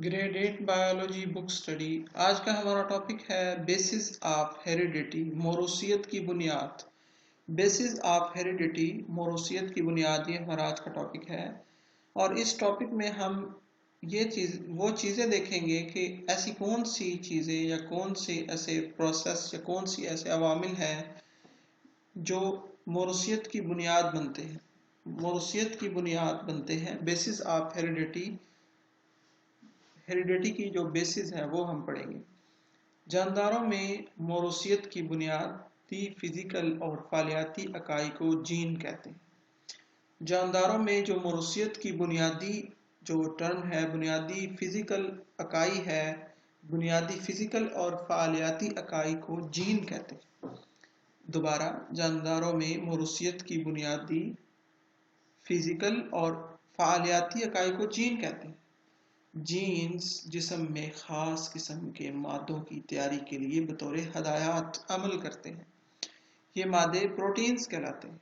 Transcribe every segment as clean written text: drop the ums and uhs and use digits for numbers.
Grade 8 biology book study. आज का हमारा टॉपिक है बेसिस ऑफ हेरिडिटी, मौरूसियत की बुनियाद। बेसिस ऑफ हेरिडिटी, मौरूसियत की बुनियाद, ये हमारा आज का टॉपिक है। और इस टॉपिक में हम वो चीज़ें देखेंगे कि ऐसी कौन सी चीज़ें या कौन से ऐसे प्रोसेस या कौन सी ऐसे अवामिल हैं जो मौरूसियत की बुनियाद बनते हैं। मौरूसियत की बुनियाद बनते हैं बेसिस ऑफ हेरिडिटी। हेरिडिटी की जो बेसिस है वो हम पढ़ेंगे। जानदारों में मौरूसियत की बुनियादी फिजिकल और फालियाती इकाई को जीन कहते हैं। जानदारों में जो मौरूसियत की बुनियादी जो टर्म है, बुनियादी फिजिकल इकाई है, बुनियादी फिजिकल और फालियाती इकाई को जीन कहते हैं। दोबारा, जानदारों में मौरूसियत की बुनियादी फिजिकल और फालियाती इकाई को जीन कहते हैं। जीन्स जिस्म में ख़ास किस्म के मादों की तैयारी के लिए बतौर हदायत अमल करते हैं। ये मादे प्रोटीन्स कहलाते हैं।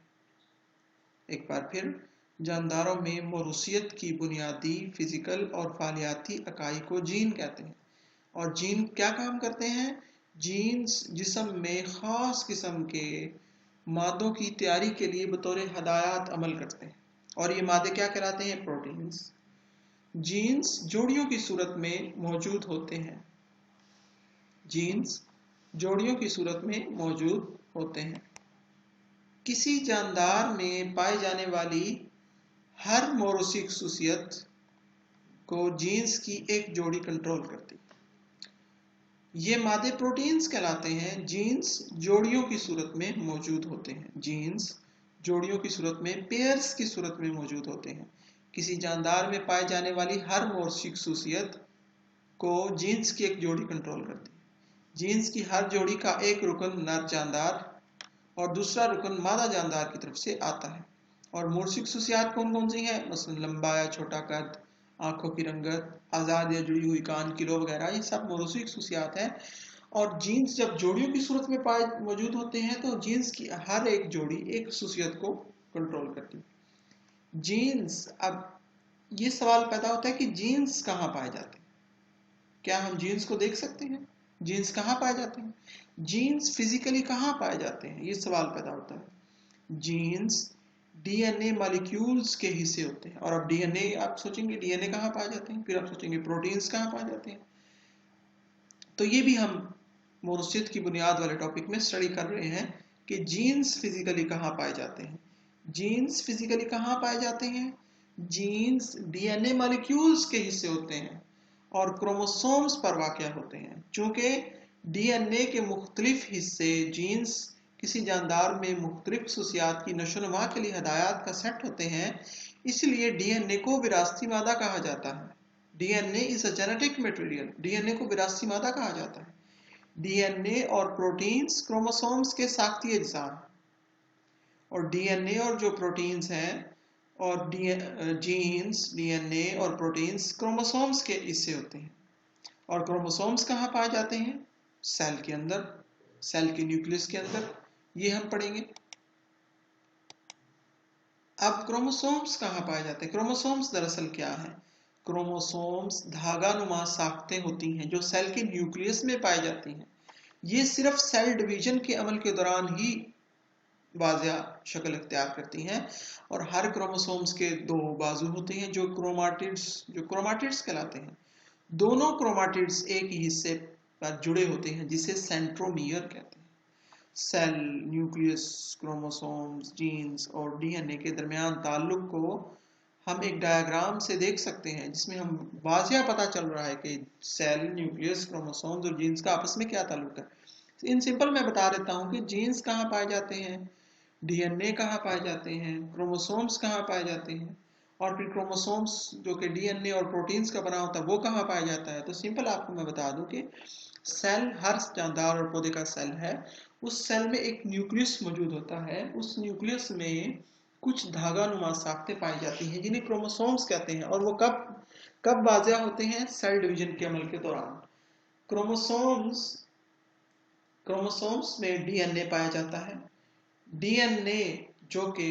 एक बार फिर, जानदारों में मौरूसियत की बुनियादी फिजिकल और फालियाती इकाई को जीन कहते हैं। और जीन क्या काम करते हैं? जीन्स जिस्म में ख़ास किस्म के मादों की तैयारी के लिए बतौर हदायत अमल करते हैं। और ये मादे क्या कहलाते हैं? प्रोटीन्स। जीन्स जोड़ियों की सूरत में मौजूद होते हैं। जीन्स जोड़ियों की सूरत में मौजूद होते हैं। किसी जानदार में पाई जाने वाली हर मौरूसी खसूसियत को जीन्स की एक जोड़ी कंट्रोल करती है। ये मादे प्रोटीन्स कहलाते हैं। जीन्स जोड़ियों की सूरत में मौजूद होते हैं। जीन्स जोड़ियों की सूरत में, पेयर्स की सूरत में मौजूद होते हैं। किसी जानदार में पाई जाने वाली हर मौरूसी खसूसियत को जीन्स की एक जोड़ी कंट्रोल करती है। जीन्स की हर जोड़ी का एक रुकन नर जानदार और दूसरा रुकन मादा जानदार की तरफ से आता है। और मौरूसी खसूसियात कौन कौन सी हैं? मसलन लंबा या छोटा कद, आंखों की रंगत, आज़ाद या जुड़ी हुई कान की लो वगैरह, ये सब मौरूसी खसूसियात हैं। और जीन्स जब जोड़ियों की सूरत में पाए मौजूद होते हैं तो जीन्स की हर एक जोड़ी एक खसूसियत को कंट्रोल करती है। जीन्स, अब ये सवाल पैदा होता है कि जीन्स कहाँ पाए जाते हैं? क्या हम जीन्स को देख सकते हैं? जीन्स कहाँ पाए जाते हैं? जीन्स फिजिकली कहाँ पाए जाते हैं? ये सवाल पैदा होता है। जीन्स डीएनए मॉलिक्यूल्स के हिस्से होते हैं। और अब डीएनए, आप सोचेंगे डीएनए कहाँ पाए जाते हैं, फिर आप सोचेंगे प्रोटीन्स कहाँ पाए जाते हैं। तो ये भी हम मौरूसियत की बुनियाद वाले टॉपिक में स्टडी कर रहे हैं कि जीन्स फिजिकली कहाँ पाए जाते हैं। जीन्स फिजिकली कहाँ पाए जाते हैं? जीन्स डीएनए मॉलिक्यूल्स के हिस्से होते हैं और क्रोमोसोम्स पर वाक़या होते हैं। चूंकि डीएनए के मुख्तलिफ हिस्से जीन्स किसी जानदार में मुख्तलिफ खसूसियात की नशोनुमा के लिए हदायत का सेट होते हैं, इसलिए डीएनए को विरासती मादा कहा जाता है। DNA is a genetic material. DNA को विरासती मादा कहा जाता है। डीएनए और प्रोटीन्स क्रोमोसोम्स के साख्ती अज्जा हैं। और डीएनए और जो प्रोटीन्स हैं और जीन्स, डीएनए और प्रोटीन्स क्रोमोसोम्स के हिस्से होते हैं। और क्रोमोसोम्स कहाँ पाए जाते हैं? सेल के अंदर, सेल के न्यूक्लियस के अंदर। ये हम पढ़ेंगे। अब क्रोमोसोम्स कहाँ पाए जाते हैं? क्रोमोसोम्स दरअसल क्या है? क्रोमोसोम्स धागानुमा साख्तें होती हैं जो सेल के न्यूक्लियस में पाई जाती हैं। ये सिर्फ सेल डिवीजन के अमल के दौरान ही वाज़िया शक्ल इख्तियार करती हैं। और हर क्रोमोसोम्स के दो बाजू होते हैं जो क्रोमाटिड्स कहलाते हैं। दोनों क्रोमाटिड्स एक ही हिस्से पर जुड़े होते हैं जिसे सेंट्रोमियर कहते हैं। सेल, न्यूक्लियस, क्रोमोसोम्स, जीन्स और डीएनए के दरमियान ताल्लुक को हम एक डायग्राम से देख सकते हैं जिसमें हम वाज़िया पता चल रहा है कि सेल, न्यूक्लियस, क्रोमोसोम्स और जीन्स का आपस में क्या ताल्लुक है। इन सिंपल मैं बता देता हूँ कि जीन्स कहाँ पाए जाते हैं, डीएनए कहाँ पाए जाते हैं, क्रोमोसोम्स कहाँ पाए जाते हैं, और फिर क्रोमोसोम्स जो कि डीएनए और प्रोटीन्स का बना होता है वो कहाँ पाया जाता है। तो सिंपल आपको मैं बता दूं कि सेल, हर जानदार और पौधे का सेल है, उस सेल में एक न्यूक्लियस मौजूद होता है। उस न्यूक्लियस में कुछ धागानुमा साख्तें पाई जाती हैं जिन्हें क्रोमोसोम्स कहते हैं। और वो कब कब वाज़िया होते हैं? सेल डिवीजन के अमल के दौरान। क्रोमोसोम्स क्रोमोसोम्स में डीएनए पाया जाता है। डीएनए जो कि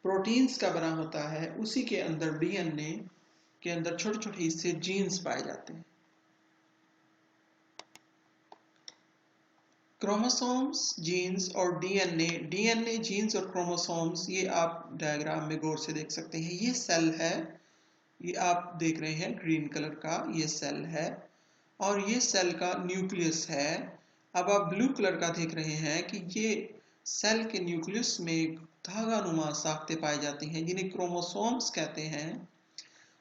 प्रोटीन्स का बना होता है, उसी के अंदर डीएनए के अंदर छोटे छोटे हिस्से जीन्स पाए जाते हैं। क्रोमोसोम्स, जीन्स और डीएनए। डीएनए, जीन्स और क्रोमोसोम्स, ये आप डायग्राम में गौर से देख सकते हैं। ये सेल है, ये आप देख रहे हैं ग्रीन कलर का, ये सेल है और ये सेल का न्यूक्लियस है। अब आप ब्लू कलर का देख रहे हैं कि ये सेल के न्यूक्लियस में धागानुमा साख्तें पाई जाती हैं जिन्हें क्रोमोसोम्स कहते हैं।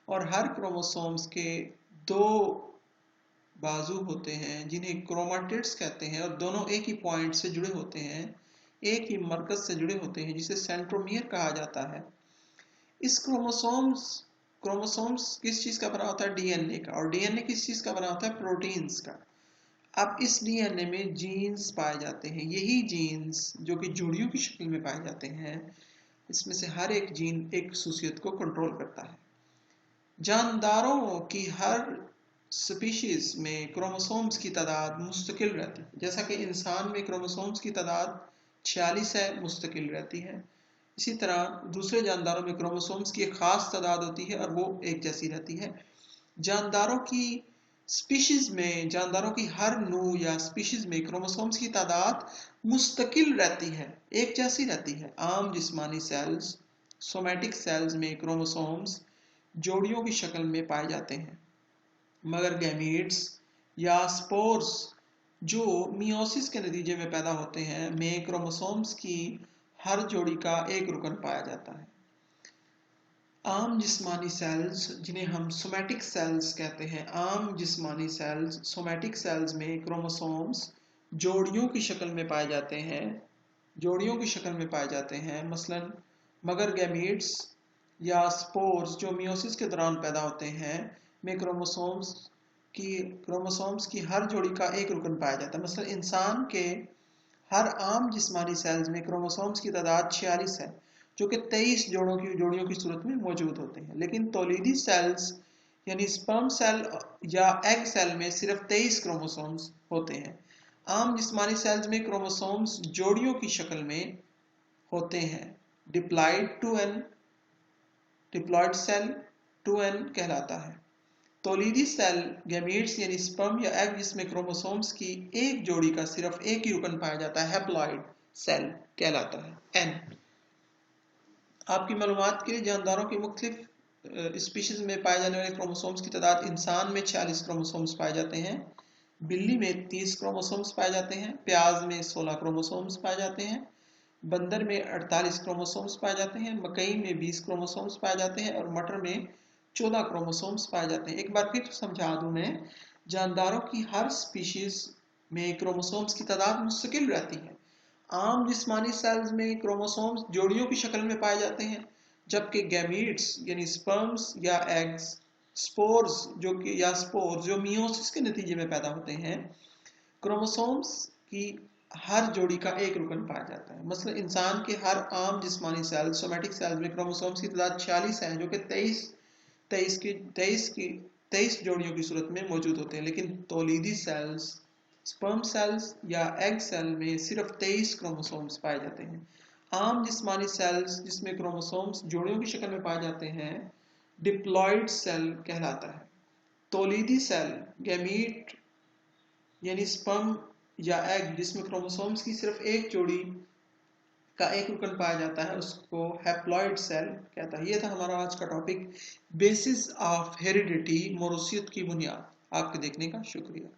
और हर क्रोमोसोम्स के दो बाजू होते हैं जिन्हें क्रोमाटिड्स कहते हैं और दोनों एक ही पॉइंट से जुड़े होते हैं, एक ही मरकज से जुड़े होते हैं जिसे सेंट्रोमियर कहा जाता है। इस क्रोमोसोम्स किस चीज का बना होता है? डीएनए का। और डीएनए किस चीज का बना होता है? प्रोटीन्स का। अब इस डीएनए में जीन्स पाए जाते हैं। यही जीन्स जो कि जोड़ियों की शक्ल में पाए जाते हैं, इसमें से हर एक जीन एक खसूसियत को कंट्रोल करता है। जानदारों की हर स्पीशीज में क्रोमोसोम्स की तादाद मुस्तकिल रहती है। जैसा कि इंसान में क्रोमोसोम्स की तादाद 46 है, मुस्तकिल रहती है। इसी तरह दूसरे जानदारों में क्रोमोसोम्स की एक खास तादाद होती है और वो एक जैसी रहती है। जानदारों की स्पीशीज में, जानदारों की हर नू या स्पीशीज में क्रोमोसोम्स की तादाद मुस्तकिल रहती है, एक जैसी रहती है। आम जिस्मानी सेल्स, सोमैटिक सेल्स में क्रोमोसोम्स जोड़ियों की शक्ल में पाए जाते हैं, मगर गैमीट्स या स्पोर्स जो मियोसिस के नतीजे में पैदा होते हैं में क्रोमोसोम्स की हर जोड़ी का एक रुकन पाया जाता है। आम जिस्मानी सेल्स, जिन्हें हम सोमैटिक सेल्स कहते हैं, आम जिस्मानी सेल्स, सोमैटिक सेल्स में क्रोमोसोम्स जोड़ियों की शक्ल में पाए जाते हैं, जोड़ियों की शक्ल में पाए जाते हैं। मसलन मगर गैमीट्स या स्पोर्स जो मियोसिस के दौरान पैदा होते हैं में क्रोमोसोम्स की हर जोड़ी का एक रुकन पाया जाता है। मसलन इंसान के हर आम जिस्मानी सेल्स में क्रोमोसोम्स की तादाद 46 है, जो कि 23 जोड़ियों की सूरत में मौजूद होते हैं। लेकिन तौलीदी सेल्स यानी स्पर्म सेल या एग सेल में सिर्फ 23 क्रोमोसोम्स होते हैं। आम जिस्मानी सेल्स में क्रोमोसोम्स जोड़ियों की शक्ल में होते हैं। डिप्लॉयड सेल 2n कहलाता है। तौलीदी सेल गैमीट्स यानी स्पर्म या एग जिसमें क्रोमोसोम्स की एक जोड़ी का सिर्फ एक ही रुकन पाया जाता है, हैप्लॉइड सेल कहलाता है, n। आपकी मालूमात के लिए जानदारों की मुख्तलिफ स्पीशीज में पाए जाने वाले क्रोमोसोम्स की तादाद: इंसान में 46 क्रोमोसोम्स पाए जाते हैं, बिल्ली में 30 क्रोमोसोम्स पाए जाते हैं, प्याज में 16 क्रोमोसोम्स पाए जाते हैं, बंदर में 48 क्रोमोसोम्स पाए जाते हैं, मकई में 20 क्रोमोसोम्स पाए जाते हैं और मटर में 14 क्रोमोसोम्स पाए जाते हैं। एक बार फिर समझा दूं मैं, जानदारों की हर स्पीशीज में क्रोमोसोम्स की तादाद मुस्तकिल रहती है। आम जिस्मानी सेल्स में क्रोमोसोम्स जोड़ियों की शक्ल में पाए जाते हैं, जबकि गैमीट्स यानी स्पर्म्स या एग्स, स्पोर्स जो मियोसिस के नतीजे में पैदा होते हैं, क्रोमोसोम्स की हर जोड़ी का एक रुकन पाया जाता है। मसलन इंसान के हर आम जिस्मानी सेल, सोमैटिक सेल्स में क्रोमोसोम्स की तादाद 46 है, जो कि 23 जोड़ियों की सूरत में मौजूद होते हैं। लेकिन तौलीदी सेल्स, स्पर्म सेल्स या एग सेल में सिर्फ 23 क्रोमोसोम्स पाए जाते हैं। आम जिस्मानी सेल्स जिसमें क्रोमोसोम्स जोड़ियों की शक्ल में पाए जाते हैं, डिप्लॉयड सेल कहलाता है। तौलीदी सेल गैमीट यानी स्पर्म या एग जिसमें क्रोमोसोम्स की सिर्फ एक जोड़ी का एक रुकन पाया जाता है, उसको हैप्लॉइड सेल कहता है। ये था हमारा आज का टॉपिक, बेसिस ऑफ हेरिडिटी, मौरूसियत की बुनियाद। आपके देखने का शुक्रिया।